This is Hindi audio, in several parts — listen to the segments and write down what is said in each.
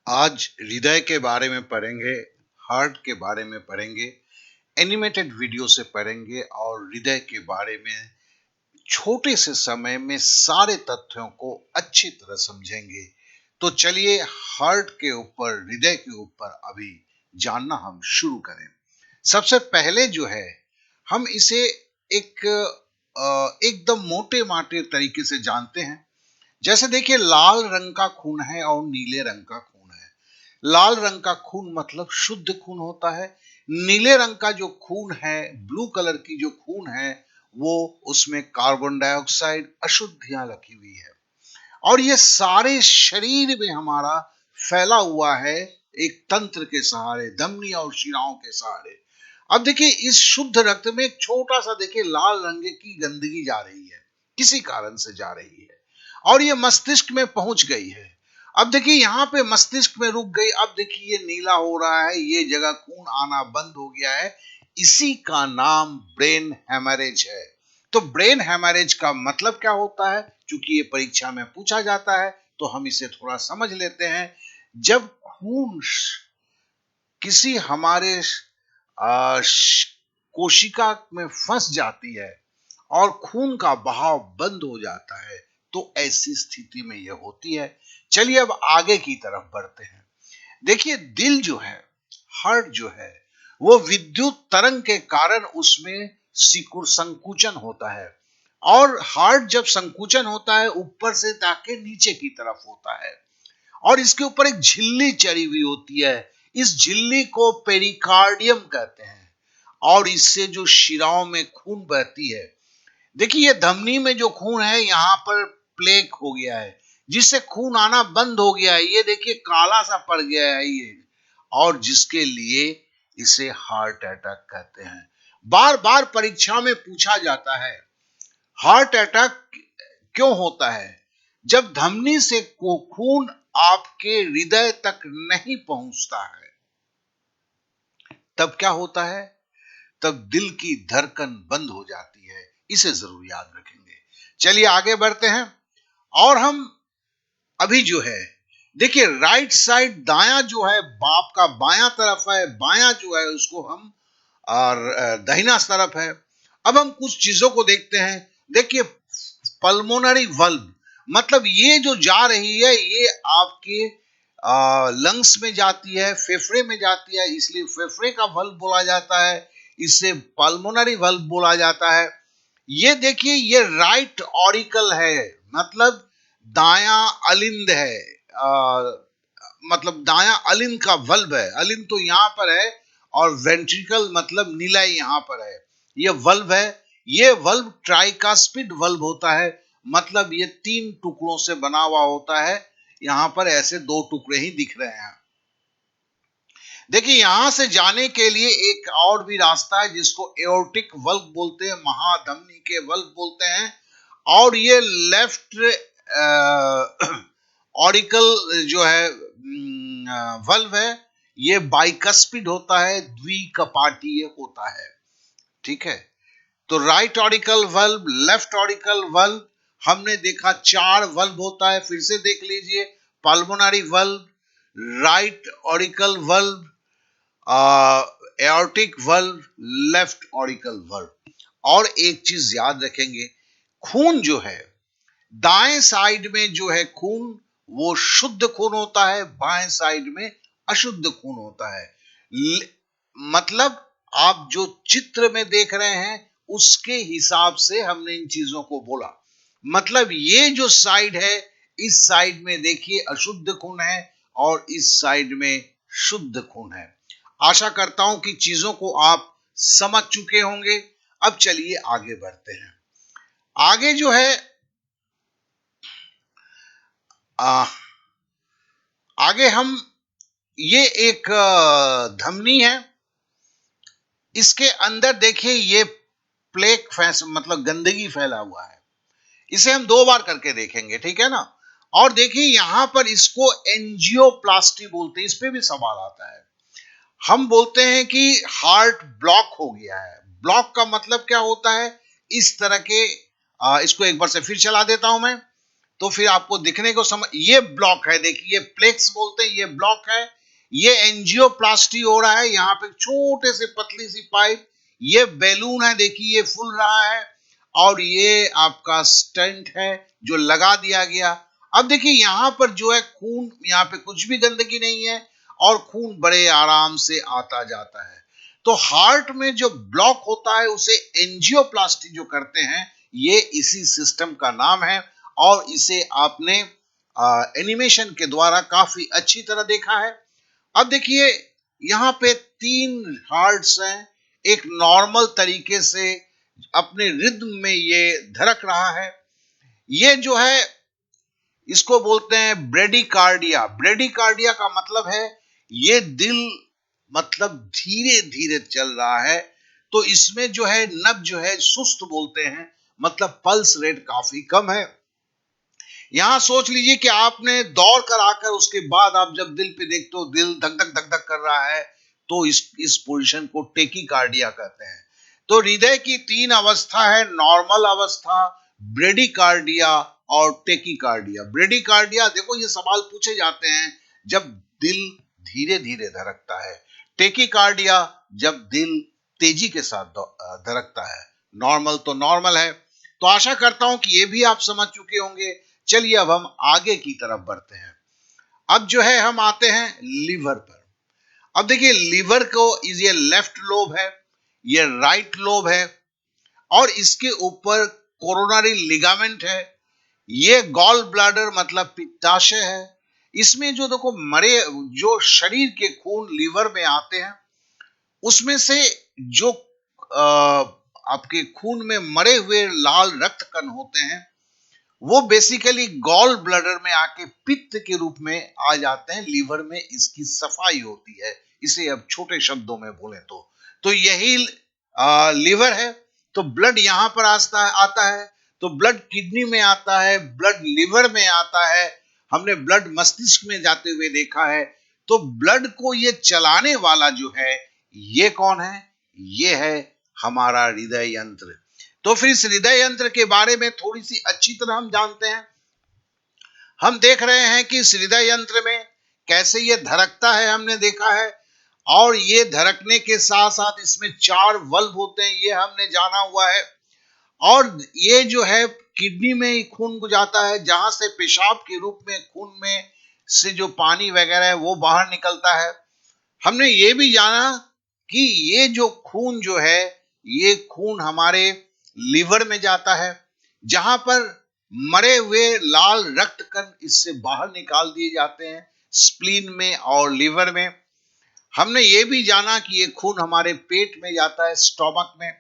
आज हृदय के बारे में पढ़ेंगे, हार्ट के बारे में पढ़ेंगे, एनिमेटेड वीडियो से पढ़ेंगे और हृदय के बारे में छोटे से समय में सारे तथ्यों को अच्छी तरह समझेंगे। तो चलिए हार्ट के ऊपर, हृदय के ऊपर अभी जानना हम शुरू करें। सबसे पहले जो है हम इसे एक एकदम मोटे माटे तरीके से जानते हैं। जैसे देखिए, लाल रंग का खून है और नीले रंग का खून है। लाल रंग का खून मतलब शुद्ध खून होता है। नीले रंग का जो खून है, ब्लू कलर की जो खून है, वो उसमें कार्बन डाइऑक्साइड अशुद्धियां लगी हुई है। और ये सारे शरीर में हमारा फैला हुआ है एक तंत्र के सहारे, धमनी और शिराओं के सहारे। अब देखिए, इस शुद्ध रक्त में एक छोटा सा देखिए लाल रंग की गंदगी जा रही है, किसी कारण से जा रही है और ये मस्तिष्क में पहुंच गई है। अब देखिए यहाँ पे मस्तिष्क में रुक गई। अब देखिए ये नीला हो रहा है, ये जगह खून आना बंद हो गया है। इसी का नाम ब्रेन हेमरेज है। तो ब्रेन हेमरेज का मतलब क्या होता है, क्योंकि ये परीक्षा में पूछा जाता है तो हम इसे थोड़ा समझ लेते हैं। जब खून किसी हमारे कोशिका में फंस जाती है और खून का बहाव बंद हो जाता है, तो ऐसी स्थिति में यह होती है। चलिए अब आगे की तरफ बढ़ते हैं। देखिए, दिल जो है, हार्ट जो है, वो विद्युत तरंग के कारण उसमें संकुचन होता है। और हार्ट जब संकुचन होता है, ऊपर से ताकि नीचे की तरफ होता है और इसके ऊपर एक झिल्ली चढ़ी हुई होती है। इस झिल्ली को पेरिकार्डियम कहते हैं और इससे जो शिराओं में खून बहती है। देखिए, ये धमनी में जो खून है, यहाँ पर प्लेक हो गया है, जिससे खून आना बंद हो गया है। ये देखिए काला सा पड़ गया है ये, और जिसके लिए इसे हार्ट अटैक कहते हैं। बार बार परीक्षा में पूछा जाता है, हार्ट अटैक क्यों होता है? जब धमनी से को खून आपके हृदय तक नहीं पहुंचता है, तब क्या होता है? तब दिल की धड़कन बंद हो जाती है। इसे जरूर याद रखेंगे। चलिए आगे बढ़ते हैं। और हम अभी जो है, देखिए राइट साइड, दायां जो है बाप का बायां तरफ है, बायां जो है उसको हम और दाहिना तरफ है। अब हम कुछ चीजों को देखते हैं। देखिए, पल्मोनरी वल्व मतलब ये जो जा रही है, ये आपके लंग्स में जाती है, फेफड़े में जाती है, इसलिए फेफड़े का वल्व बोला जाता है। इसे पल्मोनरी वल्व बोला जाता है। ये देखिए, ये राइट ऑरिकल है, मतलब दायां अलिंद है। मतलब दायां अलिंद का वल्व है। अलिंद तो यहां पर है और वेंट्रिकल मतलब नीला यहां पर है। ये वल्व है। ये वल्व ट्राइकास्पिड वल्व होता है, मतलब ये 3 टुकड़ों से बना हुआ होता है। यहां पर ऐसे 2 टुकड़े ही दिख रहे हैं। देखिए, यहां से जाने के लिए एक और भी रास्ता है, जिसको एओर्टिक वल्व बोलते हैं, महाधमनी के वल्व बोलते हैं। और ये लेफ्ट ऑरिकल जो है वल्व है, ये बाइकस्पिड होता है, द्विकपाटीय होता है। ठीक है। तो right auricle valve, left auricle valve, हमने देखा 4 वल्व होता है। फिर से देख लीजिए, pulmonary valve, right auricle valve, aortic valve, left auricle valve. और एक चीज याद रखेंगे, खून जो है, दाएं साइड में जो है खून, वो शुद्ध खून होता है, बाएं साइड में अशुद्ध खून होता है। मतलब आप जो चित्र में देख रहे हैं, उसके हिसाब से हमने इन चीजों को बोला। मतलब ये जो साइड है, इस साइड में देखिए अशुद्ध खून है और इस साइड में शुद्ध खून है। आशा करता हूं कि चीजों को आप समझ चुके होंगे। अब चलिए आगे बढ़ते हैं। आगे जो है, आ, आगे हम, ये एक धमनी है। इसके अंदर देखिए ये प्लेक फैस मतलब गंदगी फैला हुआ है। इसे हम 2 बार करके देखेंगे, ठीक है ना। और देखिए यहां पर इसको एंजियोप्लास्टी बोलते हैं। इस पे भी सवाल आता है। हम बोलते हैं कि हार्ट ब्लॉक हो गया है। ब्लॉक का मतलब क्या होता है? इस तरह के इसको एक बार से फिर चला देता हूं मैं। तो फिर आपको दिखने को समझ, ये ब्लॉक है, देखिए ये प्लेक्स बोलते हैं, ये ब्लॉक है, ये एंजियोप्लास्टी हो रहा है, यहाँ पे छोटे से पतली सी पाइप, ये बैलून है, देखिए ये फूल रहा है, और ये आपका स्टेंट है जो लगा दिया गया। अब देखिए यहां पर जो है खून, यहाँ पे कुछ भी गंदगी नहीं है और खून बड़े आराम से आता जाता है। तो हार्ट में जो ब्लॉक होता है उसे एंजियोप्लास्टी जो करते हैं, ये इसी सिस्टम का नाम है, और इसे आपने एनिमेशन के द्वारा काफी अच्छी तरह देखा है। अब देखिए यहाँ पे 3 हार्ट्स हैं, एक नॉर्मल तरीके से अपने रिद्म में ये धड़क रहा है। ये जो है इसको बोलते हैं ब्रेडिकार्डिया। ब्रेडिकार्डिया का मतलब है ये दिल मतलब धीरे धीरे चल रहा है, तो इसमें जो है नब जो है सुस्त बोलते हैं, मतलब पल्स रेट काफी कम है। यहां सोच लीजिए कि आपने दौड़ कर आकर उसके बाद आप जब दिल पे देखते हो दिल धक धक धक धक कर रहा है, तो इस पोजीशन को टेकीकार्डिया कहते हैं। तो हृदय की 3 अवस्था है, नॉर्मल अवस्था, ब्रेडिकार्डिया और टेकीकार्डिया। ब्रेडिकार्डिया, देखो ये सवाल पूछे जाते हैं जब दिल धीरे धीरे धड़कता है, टेकीकार्डिया जब दिल तेजी के साथ धड़कता है। नॉर्मल तो नॉर्मल है। तो आशा करता हूं कि ये भी आप समझ चुके होंगे। चलिए अब हम आगे की तरफ बढ़ते हैं। अब जो है हम आते हैं लीवर पर। अब देखिए लीवर को ये लेफ्ट लोब है, ये राइट लोब है, और इसके ऊपर कोरोनरी लिगामेंट है, ये गॉल ब्लैडर मतलब पित्ताशय है। इसमें जो देखो मरे जो शरीर के खून लीवर में आते हैं, उसमें से जो आपके खून में मरे हुए लाल रक्त कण होते हैं, वो बेसिकली गॉल ब्लैडर में आके पित्त के रूप में आ जाते हैं, लीवर में इसकी सफाई होती है। इसे अब छोटे शब्दों में बोले तो यही लीवर है। तो ब्लड यहां पर आता है, तो ब्लड किडनी में आता है, ब्लड लीवर में आता है, हमने ब्लड मस्तिष्क में जाते हुए देखा है। तो ब्लड को ये चलाने वाला जो है, ये कौन है? ये है हमारा हृदय यंत्र। तो फिर इस हृदय यंत्र के बारे में थोड़ी सी अच्छी तरह हम जानते हैं। हम देख रहे हैं कि इस हृदय यंत्र में कैसे ये धड़कता है, हमने देखा है, और ये धड़कने के साथ साथ इसमें 4 वल्व होते हैं, ये हमने जाना हुआ है। और ये जो है किडनी में ही खून को जाता है, जहां से पेशाब के रूप में खून में से जो पानी वगैरह है वो बाहर निकलता है। हमने ये भी जाना कि ये जो खून जो है, ये खून हमारे लीवर में जाता है, जहां पर मरे हुए लाल रक्त कण इससे बाहर निकाल दिए जाते हैं, स्प्लीन में और लीवर में। हमने ये भी जाना कि ये खून हमारे पेट में जाता है, स्टोमक में।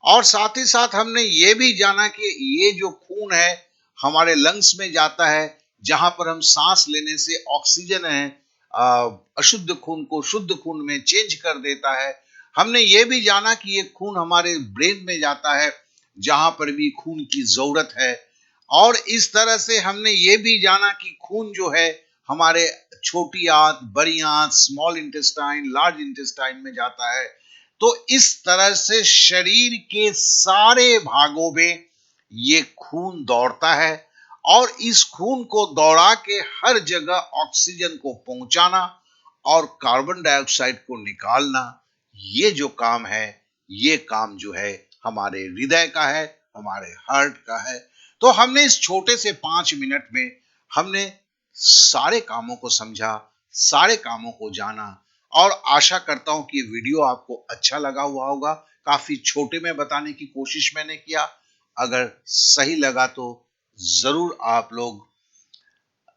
और साथ ही साथ हमने ये भी जाना कि ये जो खून है हमारे लंग्स में जाता है, जहां पर हम सांस लेने से ऑक्सीजन है अशुद्ध खून को शुद्ध खून में चेंज कर देता है। हमने ये भी जाना कि ये खून हमारे ब्रेन में जाता है, जहां पर भी खून की जरूरत है। और इस तरह से हमने ये भी जाना कि खून जो है हमारे छोटी आंत, बड़ी आंत, स्मॉल इंटेस्टाइन, लार्ज इंटेस्टाइन में जाता है। तो इस तरह से शरीर के सारे भागों में ये खून दौड़ता है, और इस खून को दौड़ा के हर जगह ऑक्सीजन को पहुंचाना और कार्बन डाइऑक्साइड को निकालना, ये जो काम है, ये काम जो है हमारे हृदय का है, हमारे हार्ट का है। तो हमने इस छोटे से 5 मिनट में हमने सारे कामों को समझा, सारे कामों को जाना, और आशा करता हूं कि वीडियो आपको अच्छा लगा हुआ होगा। काफी छोटे में बताने की कोशिश मैंने किया। अगर सही लगा तो जरूर आप लोग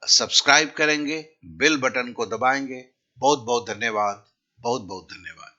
सब्सक्राइब करेंगे, बेल बटन को दबाएंगे। बहुत बहुत धन्यवाद, बहुत बहुत धन्यवाद।